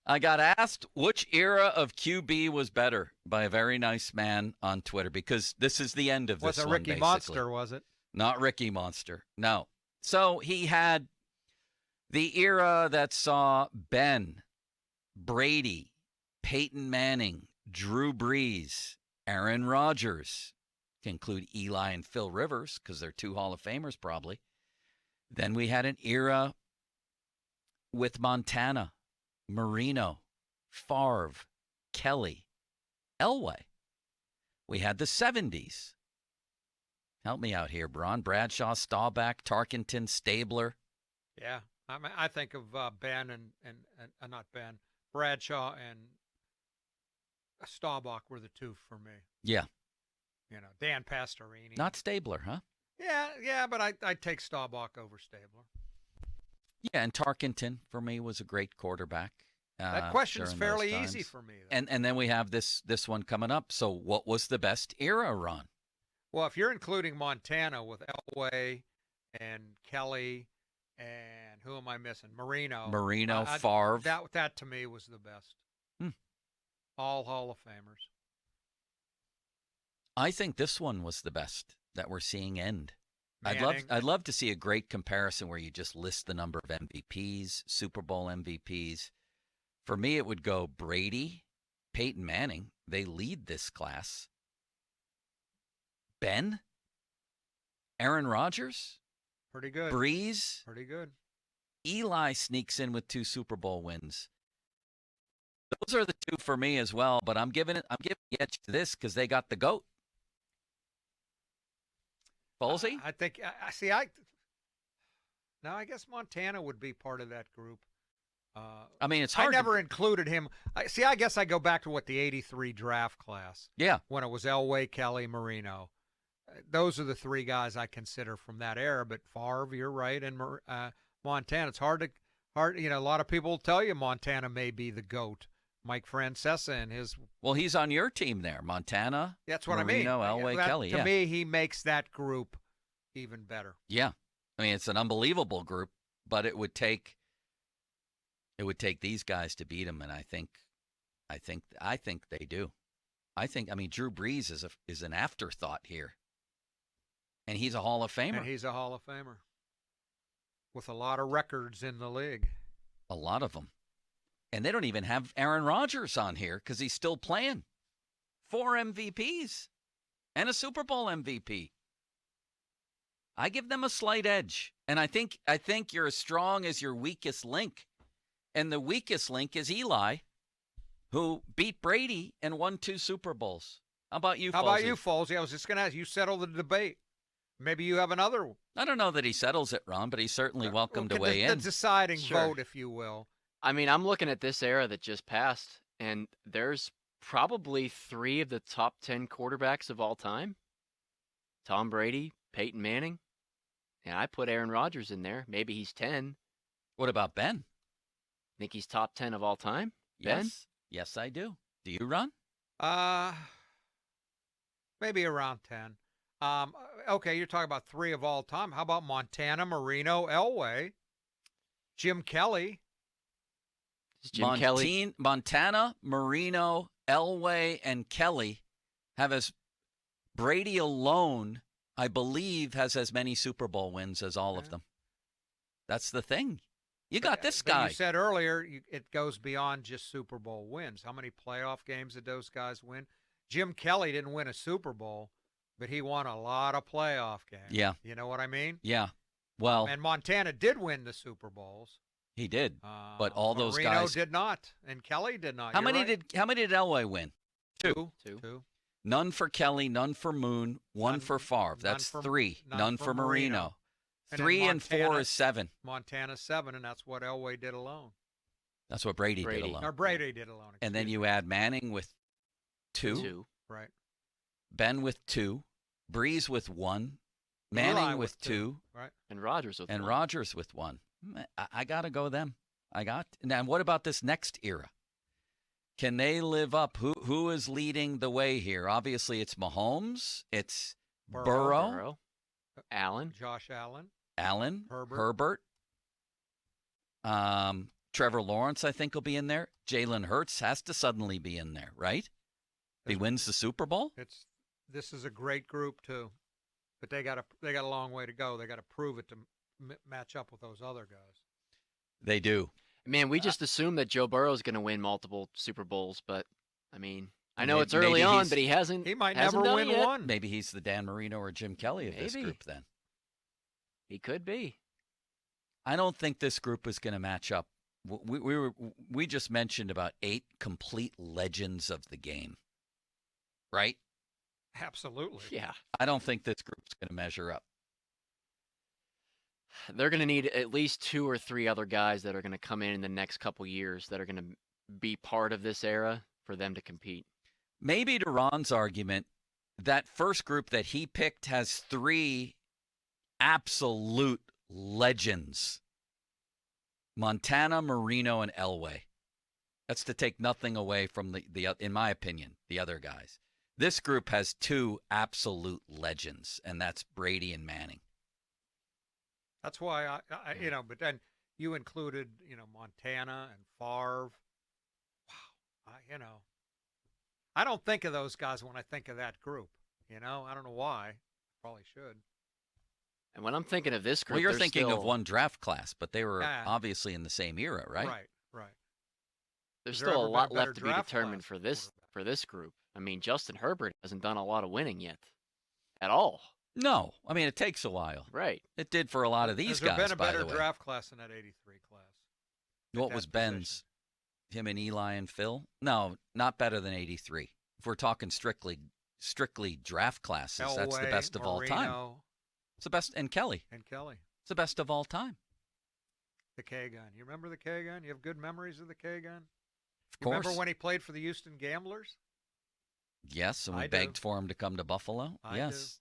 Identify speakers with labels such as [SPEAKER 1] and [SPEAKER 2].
[SPEAKER 1] I got asked which era of QB was better by a very nice man on Twitter because this is the end of this
[SPEAKER 2] Wasn't
[SPEAKER 1] one,
[SPEAKER 2] Ricky
[SPEAKER 1] basically.
[SPEAKER 2] Monster, was it?
[SPEAKER 1] Not Ricky Monster. No. So he had the era that saw Ben, Brady, Peyton Manning, Drew Brees, Aaron Rodgers, to include Eli and Phil Rivers because they're two Hall of Famers probably. Then we had an era with Montana, Marino, Favre, Kelly, Elway. We had the 70s. Help me out here, Braun. Bradshaw, Staubach, Tarkenton, Stabler.
[SPEAKER 2] Yeah. I think of Ben and not Ben, Bradshaw and Staubach were the two for me.
[SPEAKER 1] Yeah.
[SPEAKER 2] Dan Pastorini.
[SPEAKER 1] Not Stabler, huh?
[SPEAKER 2] Yeah, but I'd take Staubach over Stabler.
[SPEAKER 1] Yeah, and Tarkenton for me was a great quarterback.
[SPEAKER 2] That question's fairly easy for me.
[SPEAKER 1] And then we have this one coming up. So what was the best era, Ron?
[SPEAKER 2] Well, if you're including Montana with Elway and Kelly and who am I missing? Marino,
[SPEAKER 1] Favre.
[SPEAKER 2] That to me was the best. All Hall of Famers.
[SPEAKER 1] I think this one was the best that we're seeing end.
[SPEAKER 2] Manning.
[SPEAKER 1] I'd love to see a great comparison where you just list the number of MVPs, Super Bowl MVPs. For me, it would go Brady, Peyton Manning. They lead this class. Ben, Aaron Rodgers,
[SPEAKER 2] pretty good.
[SPEAKER 1] Breeze,
[SPEAKER 2] pretty good.
[SPEAKER 1] Eli sneaks in with 2 Super Bowl wins. Those are the two for me as well. But I'm giving the edge to this because they got the GOAT. Folsey?
[SPEAKER 2] I think. I guess Montana would be part of that group.
[SPEAKER 1] I mean, it's hard.
[SPEAKER 2] I never included him. I guess I go back to the '83 draft class.
[SPEAKER 1] Yeah.
[SPEAKER 2] When it was Elway, Kelly, Marino. Those are the 3 guys I consider from that era. But Favre, you're right, and Montana. It's hard. A lot of people will tell you Montana may be the GOAT. Mike Francesa and his.
[SPEAKER 1] Well, he's on your team there, Montana.
[SPEAKER 2] That's what
[SPEAKER 1] Marino,
[SPEAKER 2] I mean.
[SPEAKER 1] Elway, Kelly.
[SPEAKER 2] To me, he makes that group even better.
[SPEAKER 1] Yeah, I mean it's an unbelievable group, but it would take these guys to beat him, and I think they do. I mean Drew Brees is an afterthought here, and he's a Hall of Famer.
[SPEAKER 2] And he's a Hall of Famer with a lot of records in the league.
[SPEAKER 1] A lot of them. And they don't even have Aaron Rodgers on here because he's still playing. 4 MVPs and a Super Bowl MVP. I give them a slight edge. And I think you're as strong as your weakest link. And the weakest link is Eli, who beat Brady and won 2 Super Bowls. How about you,
[SPEAKER 2] Folsey? I was just going to ask. You settle the debate. Maybe you have another one.
[SPEAKER 1] I don't know that he settles it, Ron, but he's certainly welcome to weigh in.
[SPEAKER 2] The deciding vote, if you will.
[SPEAKER 3] I mean, I'm looking at this era that just passed, and there's probably 3 of the top 10 quarterbacks of all time. Tom Brady, Peyton Manning, and I put Aaron Rodgers in there. Maybe he's 10.
[SPEAKER 1] What about Ben?
[SPEAKER 3] Think he's top 10 of all time?
[SPEAKER 1] Yes.
[SPEAKER 3] Ben?
[SPEAKER 1] Yes, I do. Do you, Ron?
[SPEAKER 2] Maybe around 10. Okay, you're talking about 3 of all time. How about Montana, Marino, Elway, Jim Kelly?
[SPEAKER 1] Montana, Marino, Elway, and Kelly have Brady alone, I believe, has as many Super Bowl wins as all of them. That's the thing. You got this guy.
[SPEAKER 2] You said earlier it goes beyond just Super Bowl wins. How many playoff games did those guys win? Jim Kelly didn't win a Super Bowl, but he won a lot of playoff games.
[SPEAKER 1] Yeah.
[SPEAKER 2] You know what I mean?
[SPEAKER 1] Yeah. Well,
[SPEAKER 2] and Montana did win the Super Bowls.
[SPEAKER 1] He did, but all those
[SPEAKER 2] Marino
[SPEAKER 1] guys
[SPEAKER 2] did not, and Kelly did not.
[SPEAKER 1] How many did Elway win?
[SPEAKER 2] 2.
[SPEAKER 1] None for Kelly, none for Moon, one for Favre. That's 3. None for Marino. 3 and 4 is 7.
[SPEAKER 2] Montana 7, and that's what Elway did alone.
[SPEAKER 1] That's what Brady did alone.
[SPEAKER 2] Or Brady did alone.
[SPEAKER 1] And then you add Manning with 2.
[SPEAKER 2] Right.
[SPEAKER 1] Ben with 2. Breeze with 1. Manning with 2.
[SPEAKER 2] Right.
[SPEAKER 3] And Rodgers with 1.
[SPEAKER 1] And Rodgers with 1. I got to go them. Now, what about this next era? Can they live up? Who is leading the way here? Obviously, it's Mahomes. It's Burrow.
[SPEAKER 3] Allen.
[SPEAKER 2] Josh Allen.
[SPEAKER 1] Herbert. Trevor Lawrence, I think, will be in there. Jalen Hurts has to suddenly be in there, right? If he wins the Super Bowl?
[SPEAKER 2] This is a great group too, but they got a long way to go. They got to prove it to match up with those other guys.
[SPEAKER 1] They do.
[SPEAKER 3] Man, we just assume that Joe Burrow is going to win multiple Super Bowls, but I mean, I know
[SPEAKER 1] Maybe-
[SPEAKER 3] it's early
[SPEAKER 1] maybe
[SPEAKER 3] on,
[SPEAKER 1] he's-
[SPEAKER 3] but he hasn't.
[SPEAKER 2] He might
[SPEAKER 3] hasn't
[SPEAKER 2] never
[SPEAKER 3] done
[SPEAKER 2] win
[SPEAKER 3] it yet.
[SPEAKER 2] one.
[SPEAKER 1] Maybe he's the Dan Marino or Jim Kelly of this
[SPEAKER 3] Maybe.
[SPEAKER 1] group then.
[SPEAKER 3] He could be.
[SPEAKER 1] I don't think this group is going to match up. We just mentioned about 8 complete legends of the game, right?
[SPEAKER 2] Absolutely.
[SPEAKER 3] Yeah,
[SPEAKER 1] I don't think this group's going to measure up.
[SPEAKER 3] they're going to need at least 2 or 3 other guys that are going to come in the next couple years that are going to be part of this era for them to compete.
[SPEAKER 1] Maybe to Ron's argument, that first group that he picked has 3 absolute legends. Montana, Marino, and Elway. That's to take nothing away from the in my opinion, the other guys. This group has 2 absolute legends, and that's Brady and Manning.
[SPEAKER 2] That's why I but then you included, Montana and Favre. Wow. I don't think of those guys when I think of that group. I don't know why. Probably should.
[SPEAKER 3] And when I'm thinking of this group,
[SPEAKER 1] Well, you're
[SPEAKER 3] there's
[SPEAKER 1] thinking of
[SPEAKER 3] still-
[SPEAKER 1] one draft class, but they were
[SPEAKER 2] Yeah.
[SPEAKER 1] obviously in the same era, right?
[SPEAKER 2] Right.
[SPEAKER 3] There's
[SPEAKER 2] Has there
[SPEAKER 3] still a
[SPEAKER 2] ever been a
[SPEAKER 3] lot
[SPEAKER 2] better
[SPEAKER 3] left to be
[SPEAKER 2] draft
[SPEAKER 3] determined
[SPEAKER 2] class
[SPEAKER 3] for
[SPEAKER 2] for
[SPEAKER 3] this
[SPEAKER 2] quarterback?
[SPEAKER 3] for this group. I mean, Justin Herbert hasn't done a lot of winning yet, at all.
[SPEAKER 1] No, I mean it takes a while.
[SPEAKER 3] Right.
[SPEAKER 1] It did for a lot of these
[SPEAKER 2] Has there
[SPEAKER 1] guys,
[SPEAKER 2] been a
[SPEAKER 1] by
[SPEAKER 2] better
[SPEAKER 1] the way.
[SPEAKER 2] draft class than that '83 class? at
[SPEAKER 1] What
[SPEAKER 2] that
[SPEAKER 1] was
[SPEAKER 2] position?
[SPEAKER 1] Ben's? Him and Eli and Phil? No, not better than '83. If we're talking strictly draft classes, that's the
[SPEAKER 2] Elway,
[SPEAKER 1] best of all time.
[SPEAKER 2] Marino,
[SPEAKER 1] It's the best, and Kelly.
[SPEAKER 2] and Kelly.
[SPEAKER 1] It's the best of all time.
[SPEAKER 2] The K-Gun. You remember the K-Gun? You have good memories of the K-Gun?
[SPEAKER 1] Of
[SPEAKER 2] You
[SPEAKER 1] course.
[SPEAKER 2] remember when he played for the Houston Gamblers?
[SPEAKER 1] Yes, and we
[SPEAKER 2] I do.
[SPEAKER 1] begged for him to come to Buffalo.
[SPEAKER 2] I
[SPEAKER 1] yes.